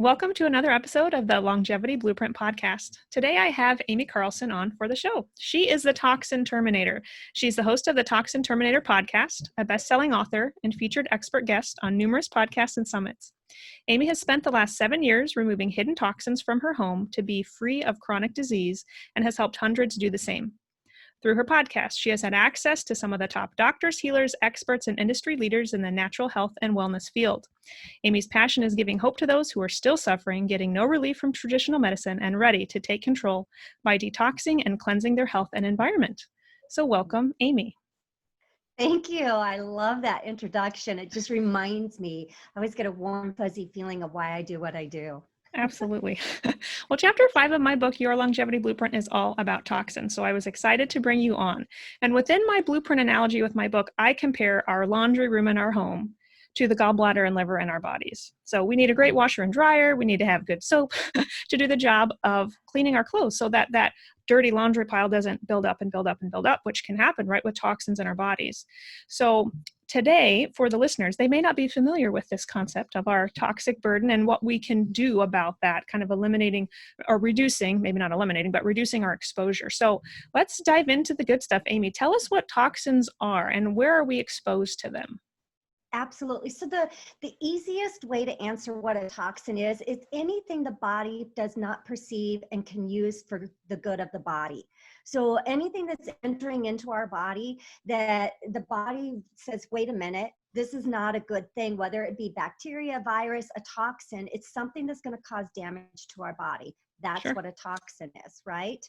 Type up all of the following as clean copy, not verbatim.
Welcome to another episode of the Longevity Blueprint podcast. Today I have Aimee Carlson on for the show. She is the Toxin Terminator. She's the host of the Toxin Terminator podcast, a best-selling author, and featured expert guest on numerous podcasts and summits. Aimee has spent the last 7 years removing hidden toxins from her home to be free of chronic disease and has helped hundreds do the same. Through her podcast, she has had access to some of the top doctors, healers, experts, and industry leaders in the natural health and wellness field. Aimee's passion is giving hope to those who are still suffering, getting no relief from traditional medicine, and ready to take control by detoxing and cleansing their health and environment. So welcome, Aimee. Thank you. I love that introduction. It just reminds me, I always get a warm, fuzzy feeling of why I do what I do. Absolutely. Well, chapter 5 of my book, Your Longevity Blueprint, is all about toxins. So I was excited to bring you on. And within my blueprint analogy with my book, I compare our laundry room in our home to the gallbladder and liver in our bodies. So we need a great washer and dryer. We need to have good soap to do the job of cleaning our clothes so that that dirty laundry pile doesn't build up and build up and build up, which can happen, right, with toxins in our bodies. So today, for the listeners, they may not be familiar with this concept of our toxic burden and what we can do about that, kind of eliminating or reducing, maybe not eliminating, but reducing our exposure. So let's dive into the good stuff. Aimee, tell us what toxins are and where are we exposed to them? Absolutely. So the easiest way to answer what a toxin is anything the body does not perceive and can use for the good of the body. So anything that's entering into our body that the body says, wait a minute, this is not a good thing, whether it be bacteria, virus, a toxin, it's something that's going to cause damage to our body. That's Sure. what a toxin is, right?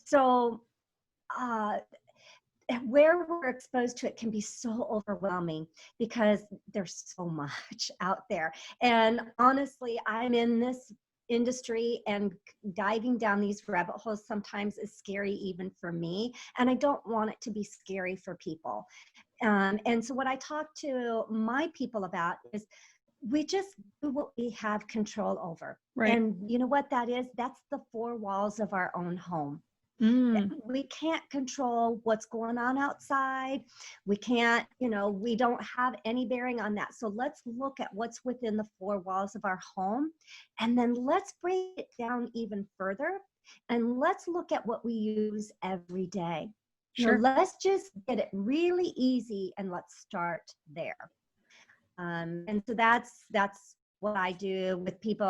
So, where we're exposed to it can be so overwhelming because there's so much out there. And honestly, I'm in this industry and diving down these rabbit holes sometimes is scary even for me. And I don't want it to be scary for people. And so what I talk to my people about is we just do what we have control over. Right. And you know what that is? That's the four walls of our own home. We can't control what's going on outside. We can't, we don't have any bearing on that. So let's look at what's within the four walls of our home. And then let's break it down even further. And let's look at what we use every day. Sure. So let's just get it really easy and let's start there. And so that's what I do with people.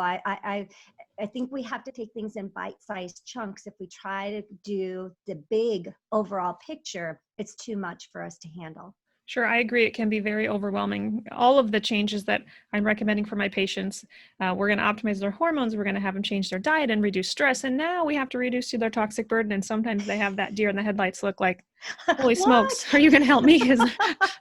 I think we have to take things in bite-sized chunks. If we try to do the big overall picture, it's too much for us to handle. Sure, I agree. It can be very overwhelming. All of the changes that I'm recommending for my patients, we're going to optimize their hormones, we're going to have them change their diet and reduce stress, and now we have to reduce their toxic burden, and sometimes they have that deer in the headlights look like, holy smokes, are you going to help me?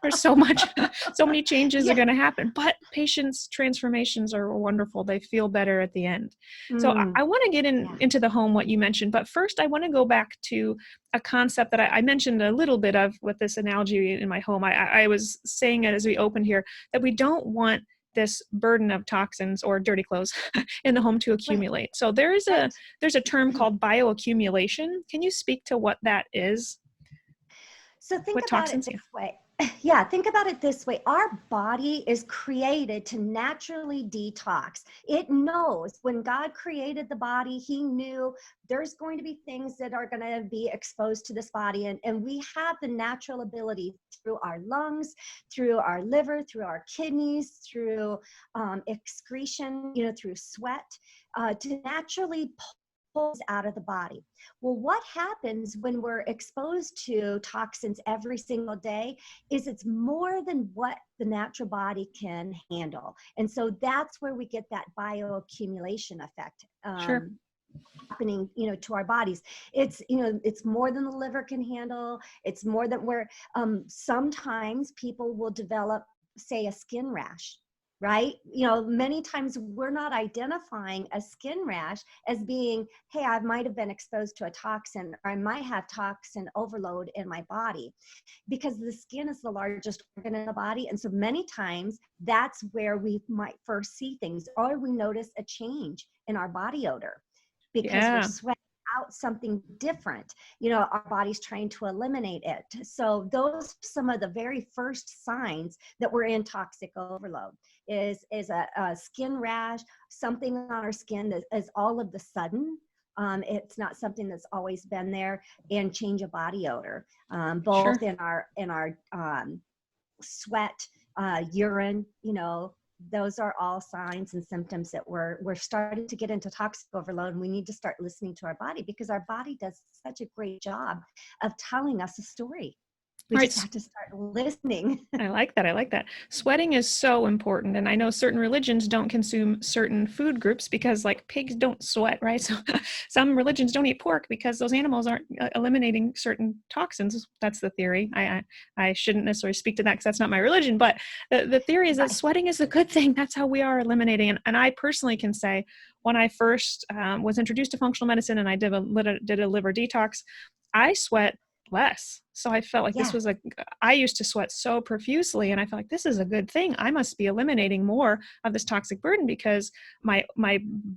There's so many changes are going to happen, but patients' transformations are wonderful. They feel better at the end. So I want to get into the home, what you mentioned, but first I want to go back to a concept that I mentioned a little bit of with this analogy in my home. I was saying it as we opened here, that we don't want this burden of toxins or dirty clothes in the home to accumulate. Right. So there's a term called bioaccumulation. Can you speak to what that is? So think about it this way. Yeah, think about it this way. Our body is created to naturally detox. It knows when God created the body, he knew there's going to be things that are going to be exposed to this body. And we have the natural ability through our lungs, through our liver, through our kidneys, through excretion, through sweat, to naturally pulls out of the body. Well, what happens when we're exposed to toxins every single day is it's more than what the natural body can handle. And so that's where we get that bioaccumulation effect. Sure. Happening, to our bodies. It's more than the liver can handle. It's more than where sometimes people will develop, say, a skin rash. Right? Many times we're not identifying a skin rash as being, hey, I might have been exposed to a toxin, or I might have toxin overload in my body, because the skin is the largest organ in the body. And so many times that's where we might first see things, or we notice a change in our body odor because we're sweating out something different, our body's trying to eliminate it. So those are some of the very first signs that we're in toxic overload is a skin rash, something on our skin that is all of the sudden. It's not something that's always been there, and change of body odor, both in our sweat, urine, those are all signs and symptoms that we're starting to get into toxic overload, and we need to start listening to our body, because our body does such a great job of telling us a story. We just have to start listening. I like that. I like that. Sweating is so important. And I know certain religions don't consume certain food groups because, like, pigs don't sweat, right? So some religions don't eat pork because those animals aren't eliminating certain toxins. That's the theory. I shouldn't necessarily speak to that because that's not my religion. But the theory is that sweating is a good thing. That's how we are eliminating. And I personally can say, when I first was introduced to functional medicine and I did a liver detox, I sweat less. So I felt like this was I used to sweat so profusely, and I felt like this is a good thing. I must be eliminating more of this toxic burden because my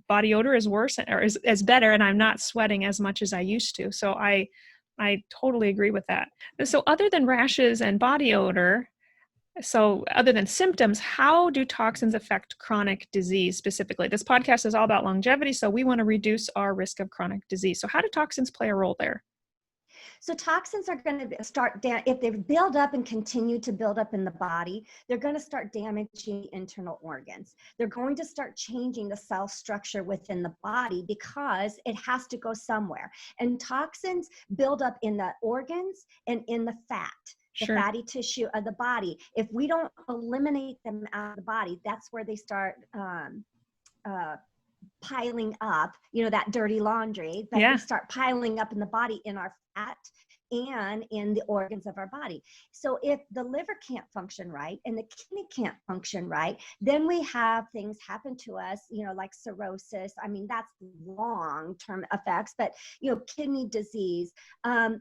body odor is worse or is better, and I'm not sweating as much as I used to. So I totally agree with that. So other than rashes and body odor, so other than symptoms, how do toxins affect chronic disease specifically? This podcast is all about longevity, so we want to reduce our risk of chronic disease. So how do toxins play a role there? So toxins are going to start if they build up and continue to build up in the body, they're going to start damaging the internal organs. They're going to start changing the cell structure within the body because it has to go somewhere. And toxins build up in the organs and in the fat. The fatty tissue of the body. If we don't eliminate them out of the body, that's where they start piling up, that dirty laundry that we start piling up in the body, in our fat and in the organs of our body. So if the liver can't function right and the kidney can't function right, then we have things happen to us, like cirrhosis. I mean, that's long-term effects, but, kidney disease.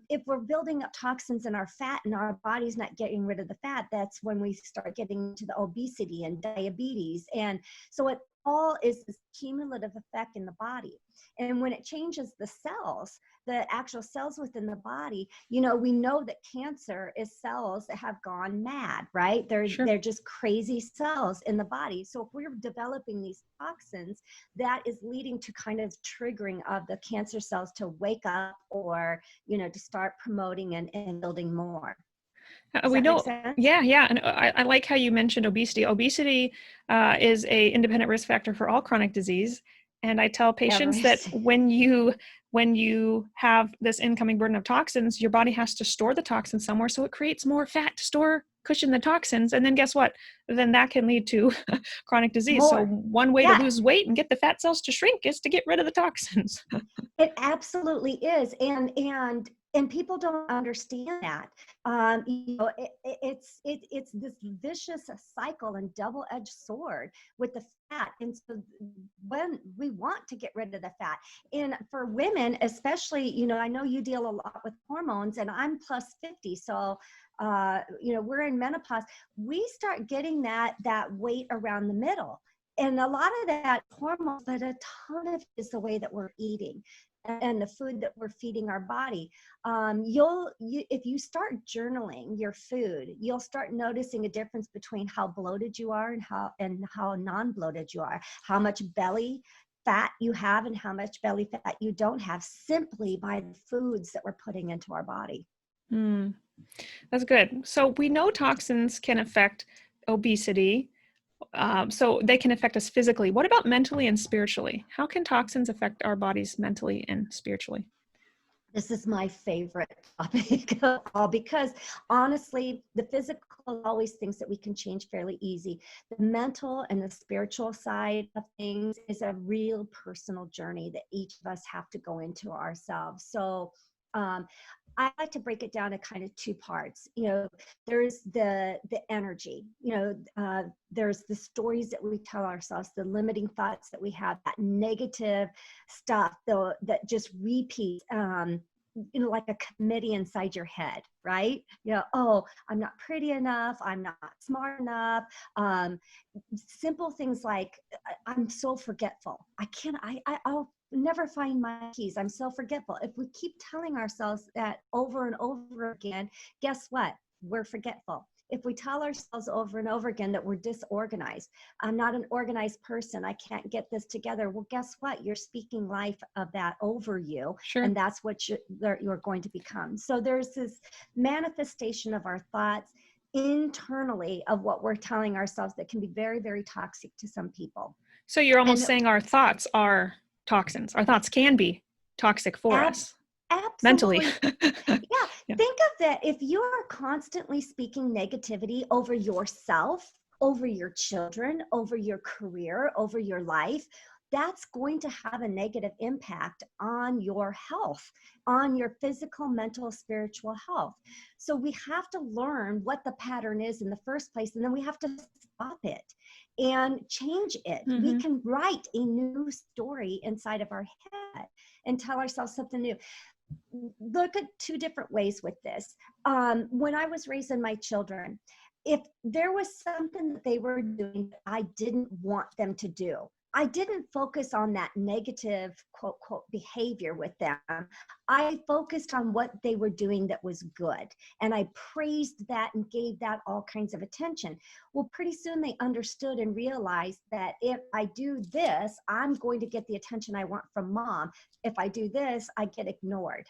If we're building up toxins in our fat and our body's not getting rid of the fat, that's when we start getting into the obesity and diabetes. And so it all is this cumulative effect in the body. And when it changes the cells, the actual cells within the body, we know that cancer is cells that have gone mad, right? They're just crazy cells in the body. So if we're developing these toxins, that is leading to kind of triggering of the cancer cells to wake up or, to start promoting and building more. We know, and I like how you mentioned obesity. Obesity is a independent risk factor for all chronic disease, and I tell patients that when you have this incoming burden of toxins, your body has to store the toxins somewhere, so it creates more fat to cushion the toxins, and then guess what? Then that can lead to chronic disease. So one way to lose weight and get the fat cells to shrink is to get rid of the toxins. It absolutely is, and people don't understand that. It's this vicious cycle and double-edged sword with the fat. And so when we want to get rid of the fat, and for women especially, I know you deal a lot with hormones, and I'm plus 50, so we're in menopause. We start getting that weight around the middle. And a lot of that hormones, but a ton of it is the way that we're eating and the food that we're feeding our body. If you start journaling your food, you'll start noticing a difference between how bloated you are and how non-bloated you are, how much belly fat you have and how much belly fat you don't have, simply by the foods that we're putting into our body. That's good. So we know toxins can affect obesity. So they can affect us physically. What about mentally and spiritually? How can toxins affect our bodies mentally and spiritually? This is my favorite topic of all, because honestly, the physical always thinks that we can change fairly easy. The mental and the spiritual side of things is a real personal journey that each of us have to go into ourselves. So I like to break it down in kind of two parts. There's the energy, there's the stories that we tell ourselves, the limiting thoughts that we have, that negative stuff that just repeats. like a committee inside your head, right? Oh, I'm not pretty enough. I'm not smart enough. Simple things like I'm so forgetful. I'll never find my keys. I'm so forgetful. If we keep telling ourselves that over and over again, guess what? We're forgetful. If we tell ourselves over and over again that we're disorganized, I'm not an organized person, I can't get this together. Well, guess what? You're speaking life of that over you. Sure. And that's what you're going to become. So there's this manifestation of our thoughts internally of what we're telling ourselves that can be very, very toxic to some people. So you're almost saying our thoughts are toxins. Our thoughts can be toxic for us. Absolutely. Mentally. Yeah. Think of that. If you are constantly speaking negativity over yourself, over your children, over your career, over your life, that's going to have a negative impact on your health, on your physical, mental, spiritual health. So we have to learn what the pattern is in the first place, and then we have to stop it and change it. We can write a new story inside of our head and tell ourselves something new. Look at two different ways with this. When I was raising my children, if there was something that they were doing that I didn't want them to do, I didn't focus on that negative, quote, quote, behavior with them. I focused on what they were doing that was good. And I praised that and gave that all kinds of attention. Well, pretty soon they understood and realized that if I do this, I'm going to get the attention I want from mom. If I do this, I get ignored.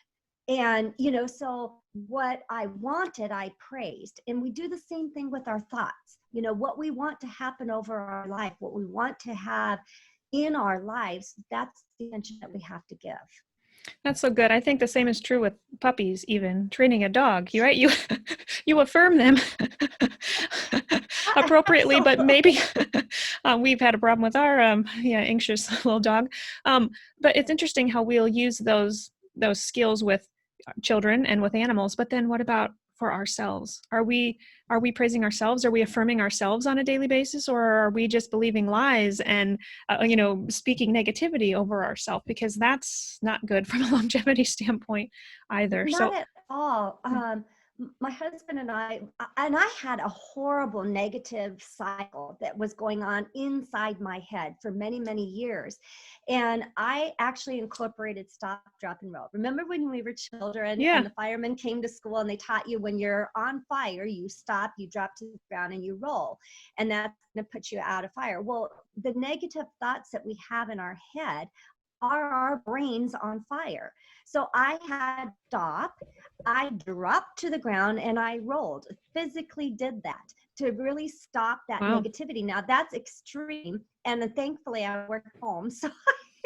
And, so what I wanted, I praised. And we do the same thing with our thoughts. What we want to happen over our life, what we want to have in our lives, that's the attention that we have to give. That's so good. I think the same is true with puppies, even training a dog. You're right. You affirm them appropriately, but maybe we've had a problem with our anxious little dog. But it's interesting how we'll use those skills with children and with animals. But then what about for ourselves? Are we praising ourselves? Are we affirming ourselves on a daily basis, or are we just believing lies and speaking negativity over ourselves? Because that's not good from a longevity standpoint either. Not at all. My husband and I had a horrible negative cycle that was going on inside my head for many, many years. And I actually incorporated stop, drop, and roll. Remember when we were children and the firemen came to school and they taught you when you're on fire, you stop, you drop to the ground, and you roll. And that's going to put you out of fire. Well, the negative thoughts that we have in our head are our brains on fire. So I had stop, I dropped to the ground, and I rolled. Physically did that to really stop that negativity. Now that's extreme, and then thankfully I work home, so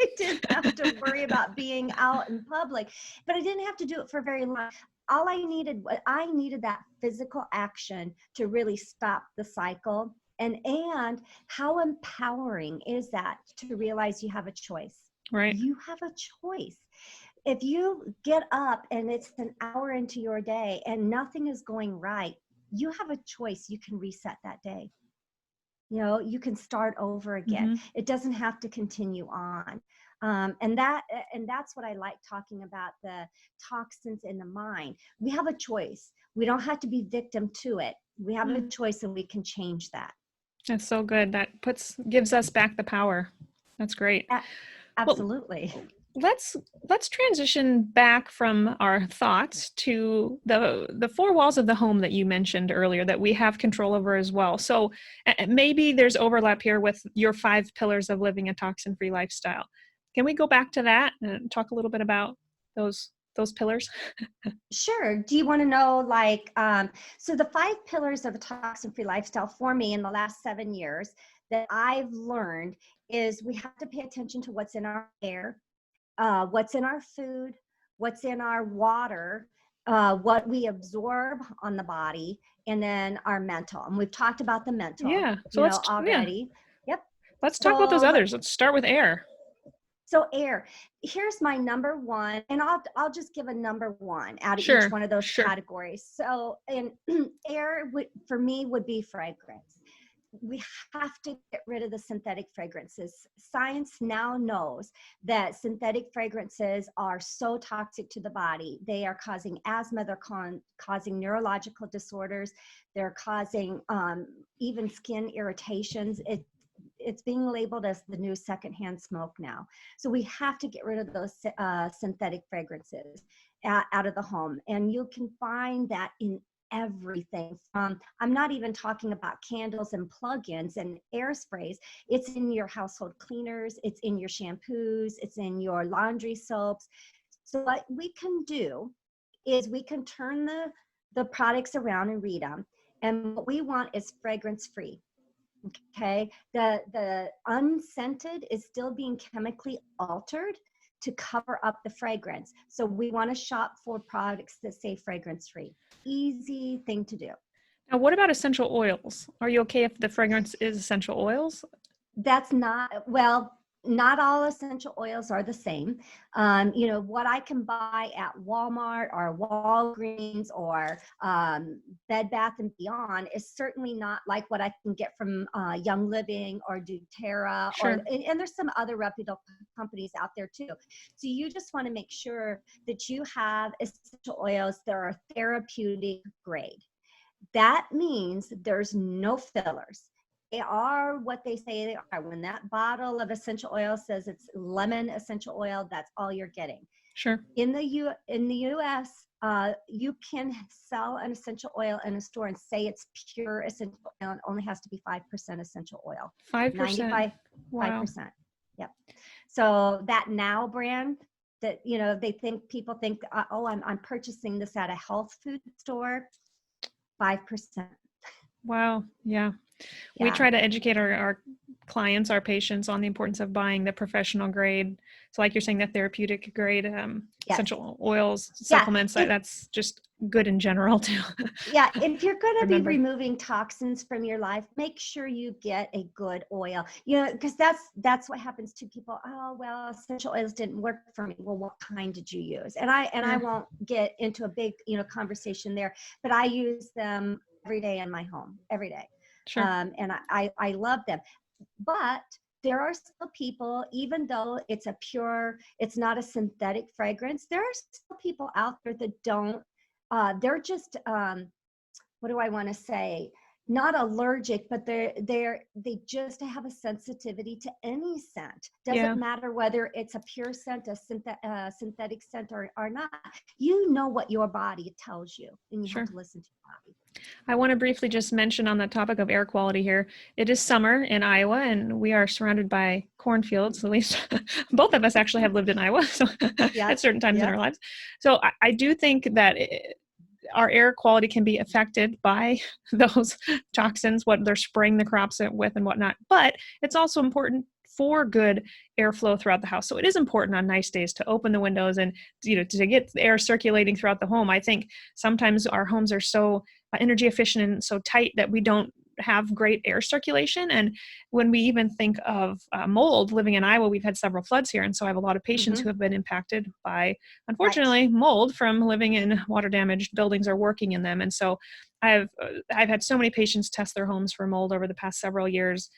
I didn't have to worry about being out in public, but I didn't have to do it for very long. All I needed that physical action to really stop the cycle. And how empowering is that to realize you have a choice? Right. You have a choice. If you get up and it's an hour into your day and nothing is going right, you have a choice. You can reset that day. You can start over again. It doesn't have to continue on. And that's what I like talking about, the toxins in the mind. We have a choice. We don't have to be victim to it. We have a choice, and we can change that. That's so good. That gives us back the power. That's great. Absolutely. Well, let's transition back from our thoughts to the four walls of the home that you mentioned earlier that we have control over as well. So maybe there's overlap here with your 5 pillars of living a toxin-free lifestyle. Can we go back to that and talk a little bit about those pillars? Sure. Do you want to know, so the 5 pillars of a toxin-free lifestyle for me in the last 7 years that I've learned is we have to pay attention to what's in our air, what's in our food, what's in our water, what we absorb on the body, and then our mental. And we've talked about the mental already. Yep. Let's talk about those others. Let's start with air. So air, here's my number one, and I'll just give a number one out of each one of those categories. So, and air for me would be fragrance. we have to get rid of the synthetic fragrances. Science now knows that synthetic fragrances are so toxic to the body. They are causing asthma, they're causing neurological disorders, they're causing even skin irritations. It's being labeled as the new secondhand smoke now. So we have to get rid of those synthetic fragrances out of the home. And you can find that in everything from, I'm not even talking about candles and plug-ins and air sprays. It's in your household cleaners, it's in your shampoos, it's in your laundry soaps. So what we can do is we can turn the products around and read them. And what we want is fragrance free. Okay, the unscented is still being chemically altered to cover up the fragrance. So we want to shop for products that say fragrance free. Easy thing to do. Now, what about essential oils? Are you okay if the fragrance is essential oils? That's not, well, not all essential oils are the same. You know, what I can buy at Walmart or Walgreens or Bed Bath and Beyond is certainly not like what I can get from Young Living or doTERRA. Sure. And there's some other reputable companies out there too. So you just want to make sure that you have essential oils that are therapeutic grade. That means there's no fillers. They are what they say they are. When that bottle of essential oil says it's lemon essential oil, that's all you're getting. Sure. In the US, you can sell an essential oil in a store and say it's pure essential oil. It only has to be 5% essential oil. 5%. Wow. 5%. Yep. So that Now brand that, you know, people think, oh, I'm purchasing this at a health food store. 5%. Wow. Yeah. We try to educate our clients, our patients on the importance of buying the professional grade. So like you're saying, the therapeutic grade essential oils, supplements, that's just good in general too. Yeah, if you're going to be removing toxins from your life, make sure you get a good oil. You know, because that's what happens to people. Oh, well, essential oils didn't work for me. Well, what kind did you use? And I won't get into a big, you know, conversation there, but I use them every day in my home, every day. Sure. And I love them. But there are still people, even though it's not a synthetic fragrance, there are still people out there that don't, they're just, what do I want to say? Not allergic, but they just have a sensitivity to any scent. Doesn't matter whether it's a pure scent, a synthetic scent or not. You know what your body tells you, and you have to listen to your body. I want to briefly just mention on the topic of air quality here. It is summer in Iowa, and we are surrounded by cornfields. At least both of us actually have lived in Iowa, so at certain times in our lives. So I do think that our air quality can be affected by those toxins, what they're spraying the crops with and whatnot. But it's also important for good airflow throughout the house. So it is important on nice days to open the windows and, you know, to get the air circulating throughout the home. I think sometimes our homes are so energy efficient and so tight that we don't have great air circulation. And when we even think of mold, living in Iowa, we've had several floods here. And so I have a lot of patients who have been impacted by, unfortunately, mold from living in water damaged buildings or working in them. And so I've had so many patients test their homes for mold over the past several years,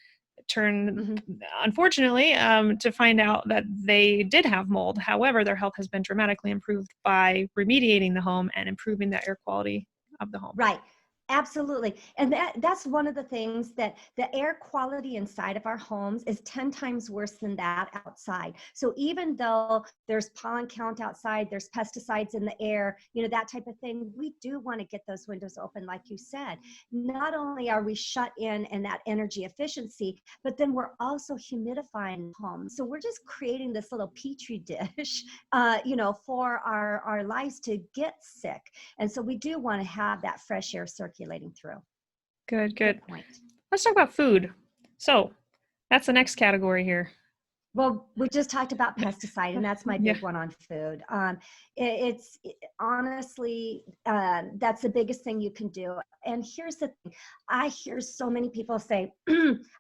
unfortunately, to find out that they did have mold. However, their health has been dramatically improved by remediating the home and improving the air quality of the home. Right. Absolutely. And that's one of the things, that the air quality inside of our homes is 10 times worse than that outside. So even though there's pollen count outside, there's pesticides in the air, you know, that type of thing, we do want to get those windows open, like you said. Not only are we shut in and that energy efficiency, but then we're also humidifying the home. So we're just creating this little petri dish, you know, for our lives to get sick. And so we do want to have that fresh air circulating through. Good point. Let's talk about food. So that's the next category here. Well, we just talked about pesticide, and that's my big one on food. It's honestly, that's the biggest thing you can do. And here's the thing. I hear so many people say,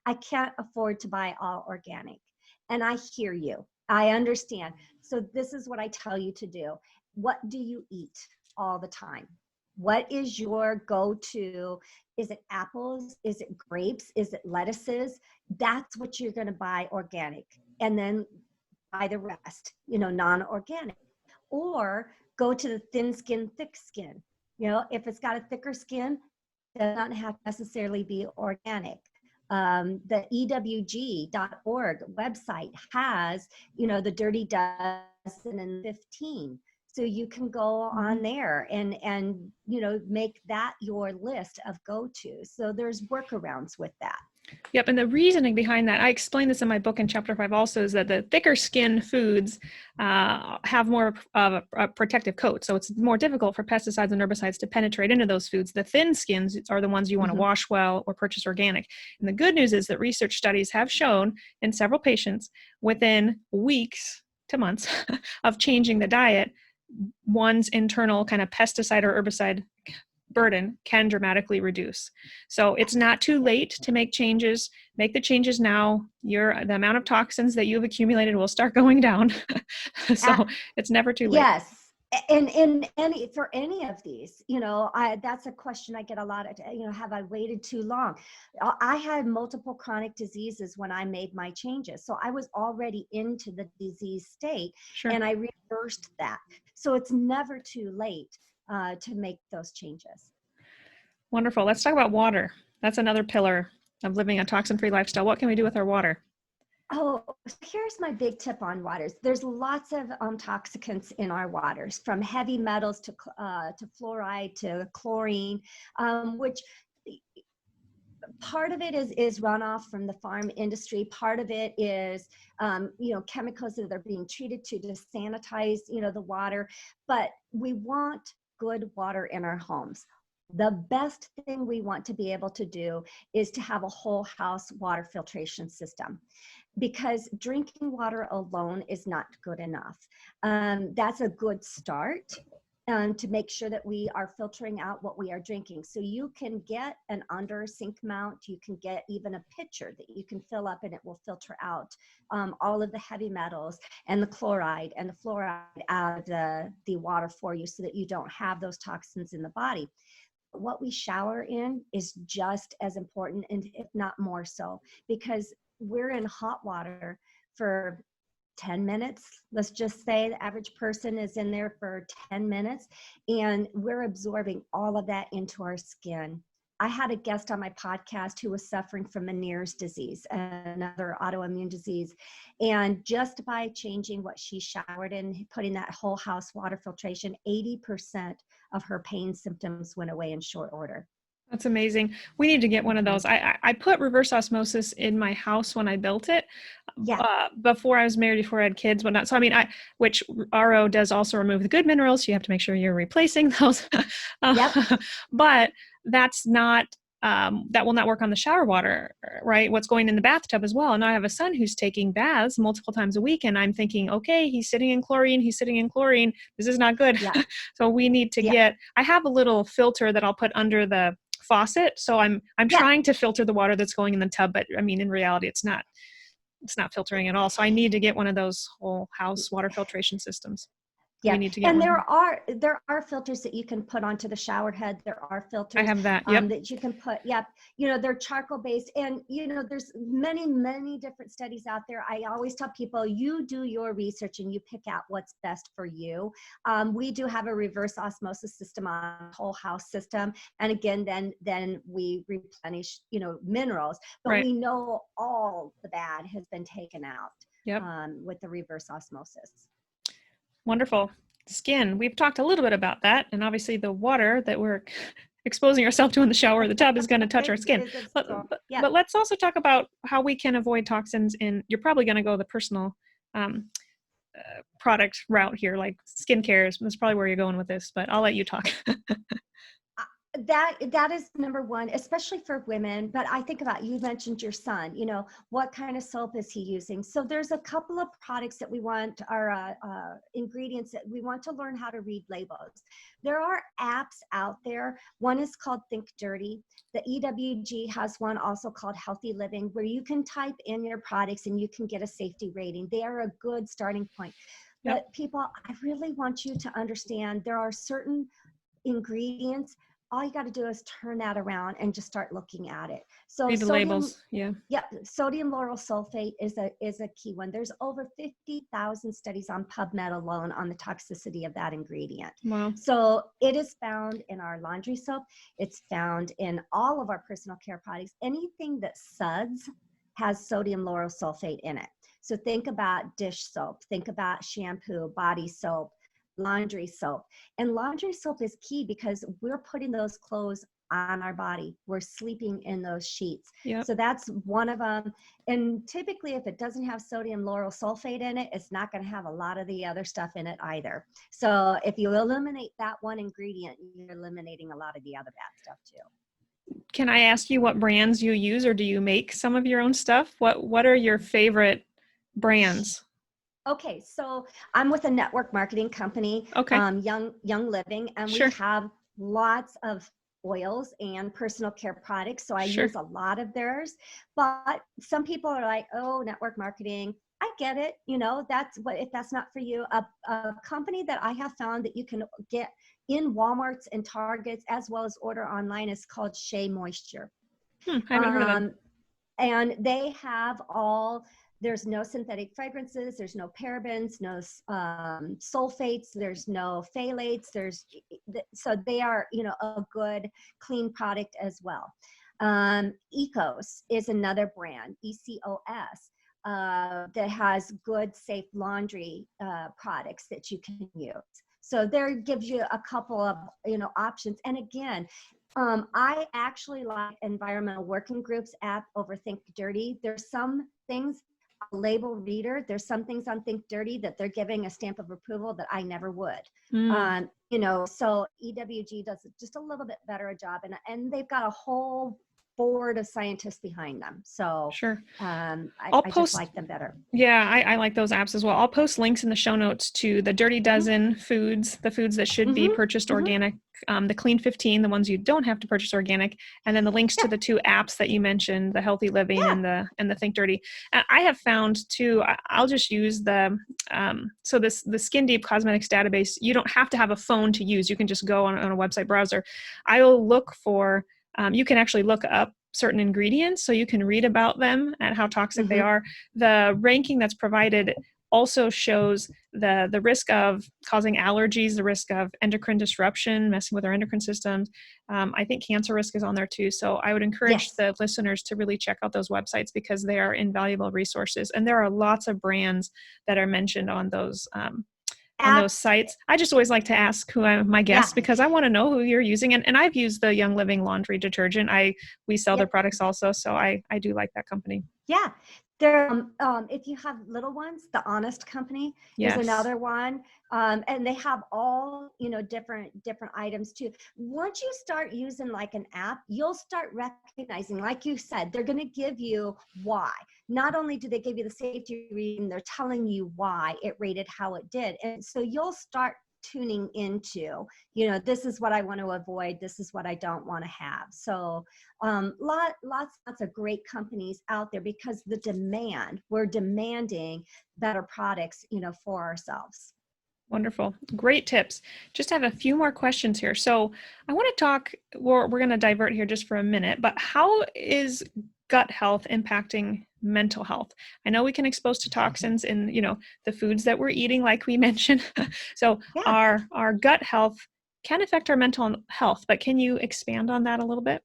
I can't afford to buy all organic. And I hear you. I understand. So this is what I tell you to do. What do you eat all the time? What is your go-to? Is it apples? Is it grapes? Is it lettuces? That's what you're going to buy organic, and then buy the rest, non-organic. Or go to the thin skin, thick skin. If it's got a thicker skin, it does not have to necessarily be organic. The ewg.org website has, the Dirty Dozen and 15. So you can go on there and make that your list of go-tos. So there's workarounds with that. Yep. And the reasoning behind that, I explain this in my book in chapter 5 also, is that the thicker skin foods have more of a protective coat. So it's more difficult for pesticides and herbicides to penetrate into those foods. The thin skins are the ones you want to wash well or purchase organic. And the good news is that research studies have shown in several patients within weeks to months of changing the diet, one's internal kind of pesticide or herbicide burden can dramatically reduce. So it's not too late to make changes. Make the changes now. The amount of toxins that you've accumulated will start going down. So it's never too late. Yes. And for any of these, that's a question I get a lot of, have I waited too long? I had multiple chronic diseases when I made my changes. So I was already into the disease state, and I reversed that. So it's never too late to make those changes. Wonderful. Let's talk about water. That's another pillar of living a toxin-free lifestyle. What can we do with our water? Oh, here's my big tip on waters. There's lots of toxicants in our waters, from heavy metals to fluoride to chlorine, which part of it is runoff from the farm industry. Part of it is, chemicals that are being treated to sanitize, the water. But we want good water in our homes. The best thing we want to be able to do is to have a whole house water filtration system, because drinking water alone is not good enough. That's a good start to make sure that we are filtering out what we are drinking. So you can get an under sink mount. You can get even a pitcher that you can fill up, and it will filter out all of the heavy metals and the chloride and the fluoride out of the water for you, so that you don't have those toxins in the body. What we shower in is just as important, and if not more so, because we're in hot water for 10 minutes. Let's just say the average person is in there for 10 minutes, and we're absorbing all of that into our skin. I had a guest on my podcast who was suffering from Meniere's disease, another autoimmune disease. And just by changing what she showered in, putting that whole house water filtration, 80% of her pain symptoms went away in short order. That's amazing. We need to get one of those. I put reverse osmosis in my house when I built it, before I was married, before I had kids, whatnot. So, which RO does also remove the good minerals. So you have to make sure you're replacing those. But that's not, that will not work on the shower water, right? What's going in the bathtub as well. And I have a son who's taking baths multiple times a week, and I'm thinking, okay, he's sitting in chlorine. This is not good. So we need to I have a little filter that I'll put under the faucet. So I'm trying to filter the water that's going in the tub, but in reality, it's not filtering at all. So I need to get one of those whole house water filtration systems. Yeah, and there are filters that you can put onto the shower head. There are filters I have that. That you can put. They're charcoal based, and there's many different studies out there. I always tell people, you do your research and you pick out what's best for you. We do have a reverse osmosis system on a whole house system, and again, then we replenish minerals, but we know all the bad has been taken out with the reverse osmosis. Wonderful. Skin. We've talked a little bit about that, and obviously the water that we're exposing ourselves to in the shower or the tub is going to touch our skin. But let's also talk about how we can avoid toxins you're probably going to go the personal product route here, like skincare. That's probably where you're going with this, but I'll let you talk. That is number one, especially for women. But I think about, you mentioned your son, what kind of soap is he using? So there's a couple of products that we want, our ingredients that we want to learn how to read labels. There are apps out there. One is called Think Dirty. The EWG has one also called Healthy Living, where you can type in your products and you can get a safety rating. They are a good starting point. But people, I really want you to understand there are certain ingredients, all you got to do is turn that around and just start looking at it. So read the labels. Yeah. Yep, sodium lauryl sulfate is a key one. There's over 50,000 studies on PubMed alone on the toxicity of that ingredient. Wow. So it is found in our laundry soap. It's found in all of our personal care products. Anything that suds has sodium lauryl sulfate in it. So think about dish soap, think about shampoo, body soap, laundry soap. And laundry soap is key because we're putting those clothes on our body. We're sleeping in those sheets. Yep. So that's one of them. And typically, if it doesn't have sodium lauryl sulfate in it, it's not going to have a lot of the other stuff in it either. So if you eliminate that one ingredient, you're eliminating a lot of the other bad stuff too. Can I ask you what brands you use, or do you make some of your own stuff? What are your favorite brands? Okay, so I'm with a network marketing company, Okay. Young Living, and Sure. we have lots of oils and personal care products. So I Sure. use a lot of theirs. But some people are like, oh, network marketing. I get it. You know, that's what, if that's not for you, a company that I have found that you can get in Walmarts and Targets as well as order online is called Shea Moisture. I haven't heard of them. And they have all, there's no synthetic fragrances, there's no parabens, no sulfates, there's no phthalates, so they are, you know, a good clean product as well. Ecos is another brand, ECOS, that has good, safe laundry products that you can use. So there gives you a couple of, you know, options. And again, I actually like Environmental Working Group's app over Think Dirty. There's some things, a label reader, there's some things on Think Dirty that they're giving a stamp of approval that I never would. You know, so EWG does just a little bit better a job, and they've got a whole board of scientists behind them. So Sure. I post, just like them better. Yeah, I like those apps as well. I'll post links in the show notes to the Dirty Dozen foods, the foods that should be purchased organic, the Clean 15, the ones you don't have to purchase organic, and then the links to the two apps that you mentioned, the Healthy Living and the Think Dirty. I have found too, I'll just use the Skin Deep Cosmetics database. You don't have to have a phone to use. You can just go on a website browser. I will look for, you can actually look up certain ingredients, so you can read about them and how toxic they are. The ranking that's provided also shows the risk of causing allergies, the risk of endocrine disruption, messing with our endocrine systems. I think cancer risk is on there too. So I would encourage the listeners to really check out those websites because they are invaluable resources. And there are lots of brands that are mentioned on those sites. I just always like to ask who my guests because I want to know who you're using. And I've used the Young Living laundry detergent. We sell their products also. So I do like that company. Yeah. There, if you have little ones, the Honest Company is another one. And they have all, you know, different items too. Once you start using like an app, you'll start recognizing, like you said, they're going to give you why. Not only do they give you the safety reading, they're telling you why it rated how it did. And so you'll start tuning into, you know, this is what I want to avoid. This is what I don't want to have. So lots of great companies out there because we're demanding better products, you know, for ourselves. Wonderful. Great tips. Just have a few more questions here. So I want to talk, we're going to divert here just for a minute, but how is gut health impacting mental health? I know we can expose to toxins in, you know, the foods that we're eating, like we mentioned. So our gut health can affect our mental health, but can you expand on that a little bit?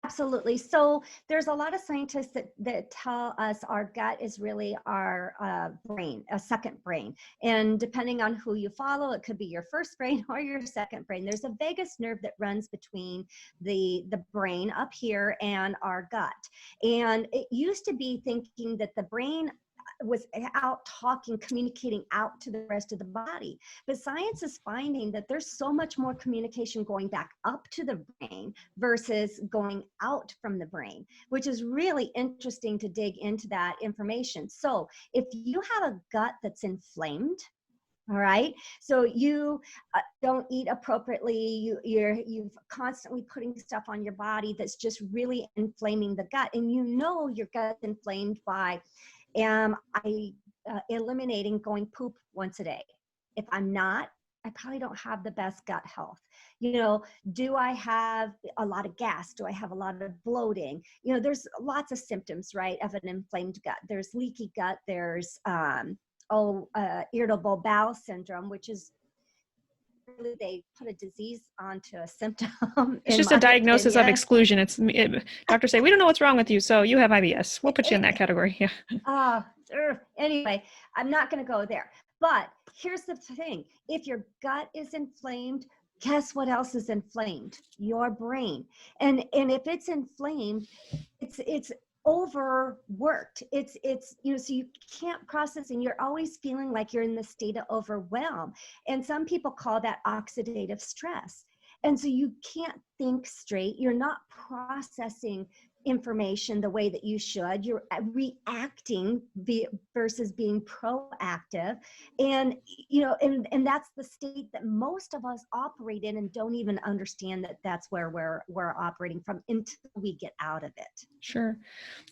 Absolutely. So there's a lot of scientists that tell us our gut is really our brain, a second brain. And depending on who you follow, it could be your first brain or your second brain. There's a vagus nerve that runs between the brain up here and our gut. And it used to be thinking that the brain was out talking, communicating out to the rest of the body. But science is finding that there's so much more communication going back up to the brain versus going out from the brain, which is really interesting to dig into that information. So if you have a gut that's inflamed, all right, so you don't eat appropriately, you've constantly putting stuff on your body that's just really inflaming the gut, and you know your gut's inflamed by am I eliminating going poop once a day? If I'm not, I probably don't have the best gut health. You know, do I have a lot of gas? Do I have a lot of bloating? You know, there's lots of symptoms, right, of an inflamed gut. There's leaky gut. There's irritable bowel syndrome, which is really, they put a disease onto a symptom. It's just a diagnosis of exclusion. Doctors say, we don't know what's wrong with you, so you have IBS. We'll put you in that category. Yeah. Anyway, I'm not going to go there. But here's the thing. If your gut is inflamed, guess what else is inflamed? Your brain. And if it's inflamed, it's overworked. It's you know, so you can't process, and you're always feeling like you're in the state of overwhelm. And some people call that oxidative stress. And so you can't think straight. You're not processing information the way that you should. You're reacting versus being proactive. And, you know, and that's the state that most of us operate in and don't even understand that that's where we're operating from until we get out of it. Sure.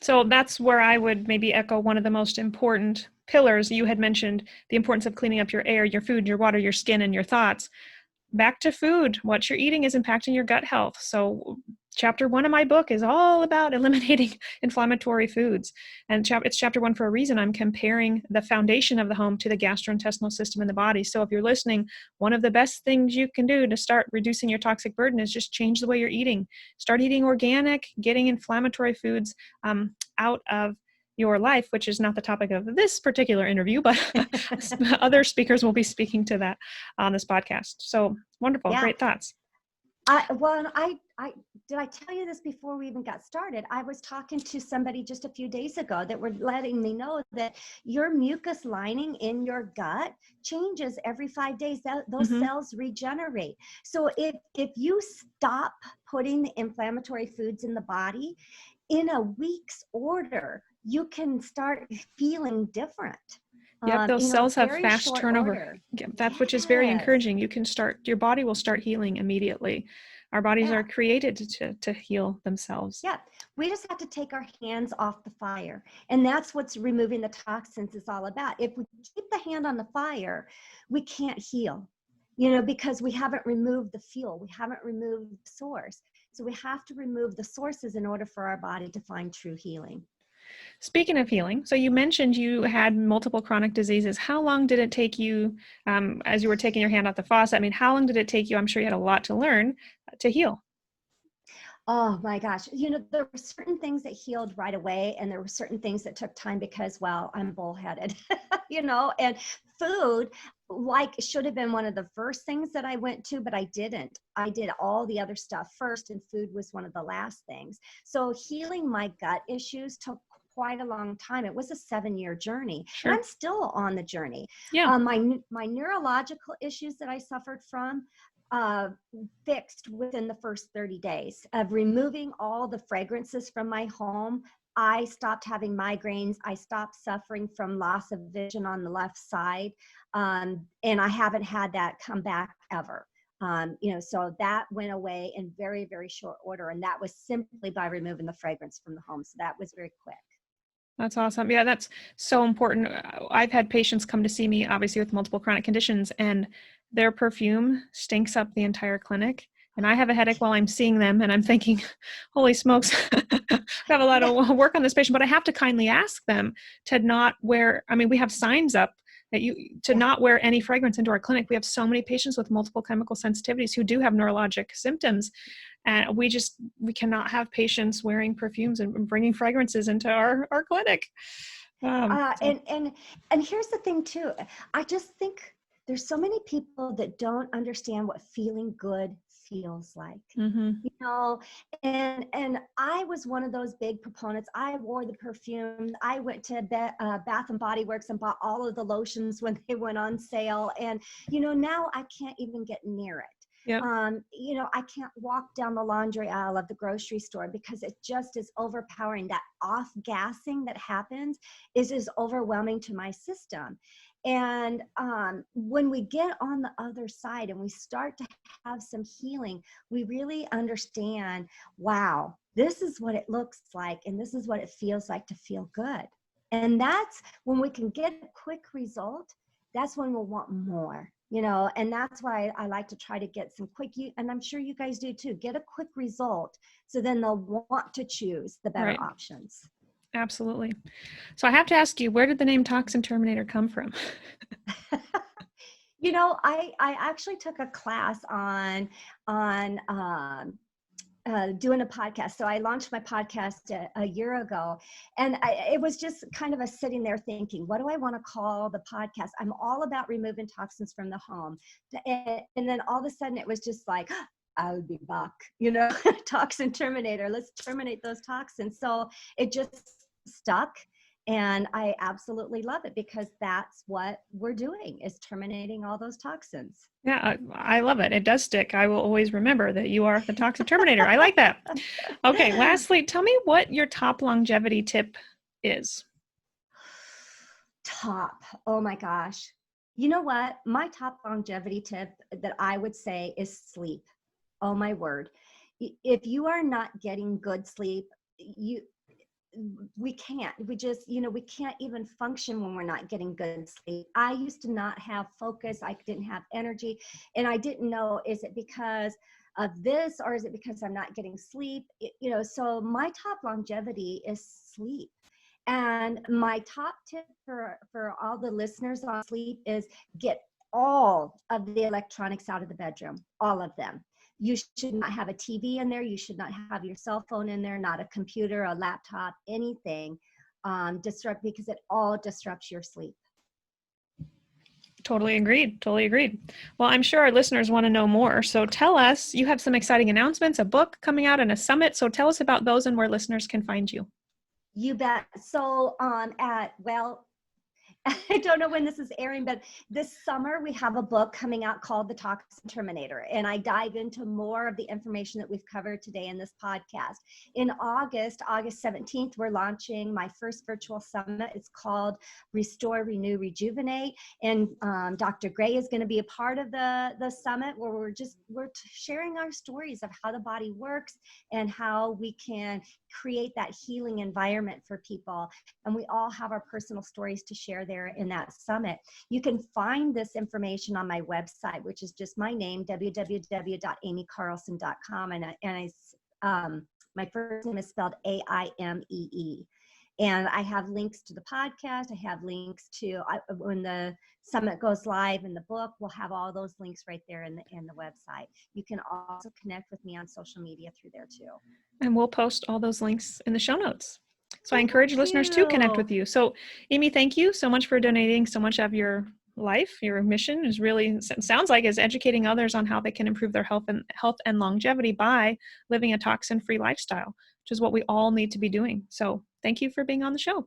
So that's where I would maybe echo one of the most important pillars. You had mentioned the importance of cleaning up your air, your food, your water, your skin, and your thoughts. Back to food. What you're eating is impacting your gut health. So chapter 1 of my book is all about eliminating inflammatory foods. And it's chapter 1 for a reason. I'm comparing the foundation of the home to the gastrointestinal system in the body. So if you're listening, one of the best things you can do to start reducing your toxic burden is just change the way you're eating. Start eating organic, getting inflammatory foods out of your life, which is not the topic of this particular interview, but other speakers will be speaking to that on this podcast. So wonderful. Yeah. Great thoughts. Did I tell you this before we even got started? I was talking to somebody just a few days ago that were letting me know that your mucus lining in your gut changes every 5 days. Those cells regenerate. So if you stop putting the inflammatory foods in the body, in a week's order, you can start feeling different. Yep, those cells have fast turnover. That's which is very encouraging. Your body will start healing immediately. Our bodies are created to heal themselves. Yeah, we just have to take our hands off the fire. And that's what's removing the toxins is all about. If we keep the hand on the fire, we can't heal, you know, because we haven't removed the fuel. We haven't removed the source. So we have to remove the sources in order for our body to find true healing. Speaking of healing, so you mentioned you had multiple chronic diseases. How long did it take you, as you were taking your hand off the faucet? I mean, how long did it take you? I'm sure you had a lot to learn to heal. Oh my gosh. You know, there were certain things that healed right away, and there were certain things that took time because, well, I'm bullheaded, you know, and food should have been one of the first things that I went to, but I didn't. I did all the other stuff first, and food was one of the last things. So healing my gut issues took quite a long time. It was a 7-year journey. Sure. And I'm still on the journey. Yeah. My neurological issues that I suffered from fixed within the first 30 days of removing all the fragrances from my home. I stopped having migraines. I stopped suffering from loss of vision on the left side. And I haven't had that come back ever. You know, so that went away in very, very short order. And that was simply by removing the fragrance from the home. So that was very quick. That's awesome. Yeah, that's so important. I've had patients come to see me, obviously with multiple chronic conditions, and their perfume stinks up the entire clinic. And I have a headache while I'm seeing them, and I'm thinking, holy smokes, I have a lot of work on this patient, but I have to kindly ask them to not wear, I mean, we have signs up that not wear any fragrance into our clinic. We have so many patients with multiple chemical sensitivities who do have neurologic symptoms. And we cannot have patients wearing perfumes and bringing fragrances into our clinic. And here's the thing too. I just think there's so many people that don't understand what feeling good feels like, you know, and I was one of those big proponents. I wore the perfume. I went to Bath and Body Works and bought all of the lotions when they went on sale. And, you know, now I can't even get near it. Yep. You know, I can't walk down the laundry aisle of the grocery store because it just is overpowering. That off-gassing that happens is overwhelming to my system. And when we get on the other side and we start to have some healing, we really understand, wow, this is what it looks like and this is what it feels like to feel good. And that's when we can get a quick result. that's when we'll want more, you know, and that's why I like to try to get some quick, and I'm sure you guys do too, get a quick result. So then they'll want to choose the better Right. options. Absolutely. So I have to ask you, where did the name Toxin Terminator come from? You know, I actually took a class on doing a podcast. So I launched my podcast a year ago, and it was just kind of a sitting there thinking, what do I want to call the podcast? I'm all about removing toxins from the home. And then all of a sudden it was just like, I'll be back, you know, Toxin Terminator, let's terminate those toxins. So it just stuck. And I absolutely love it because that's what we're doing, is terminating all those toxins. Yeah, I love it. It does stick. I will always remember that you are the Toxin Terminator. I like that. Okay, lastly, tell me what your top longevity tip is. Top, oh my gosh. You know what? My top longevity tip that I would say is sleep. Oh my word. If you are not getting good sleep, we can't, we just, you know, we can't even function when we're not getting good sleep. I used to not have focus. I didn't have energy, and I didn't know, is it because of this, or is it because I'm not getting sleep? You know, so my top longevity is sleep. And my top tip for all the listeners on sleep is get all of the electronics out of the bedroom, all of them. You should not have a TV in there. You should not have your cell phone in there, not a computer, a laptop, anything disrupt, because it all disrupts your sleep. Totally agreed. Totally agreed. Well, I'm sure our listeners want to know more. So tell us, you have some exciting announcements, a book coming out and a summit. So tell us about those and where listeners can find you. You bet. So I don't know when this is airing, but this summer we have a book coming out called The Toxin Terminator, and I dive into more of the information that we've covered today in this podcast. In August 17th, we're launching my first virtual summit. It's called Restore, Renew, Rejuvenate, and Dr. Gray is going to be a part of the summit, where we're sharing our stories of how the body works and how we can create that healing environment for people. And we all have our personal stories to share there in that summit. You can find this information on my website, which is just my name, www.aimeecarlson.com. My first name is spelled Aimee. And I have links to the podcast. I have links to when the summit goes live, and the book, we'll have all those links right there in the website. You can also connect with me on social media through there too. And we'll post all those links in the show notes. So I encourage listeners to connect with you. So Aimee, thank you so much for donating so much of your life. Your mission is really, sounds like, is educating others on how they can improve their health and longevity by living a toxin-free lifestyle, which is what we all need to be doing. So thank you for being on the show.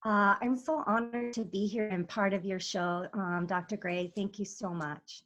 I'm so honored to be here and part of your show, Dr. Gray. Thank you so much.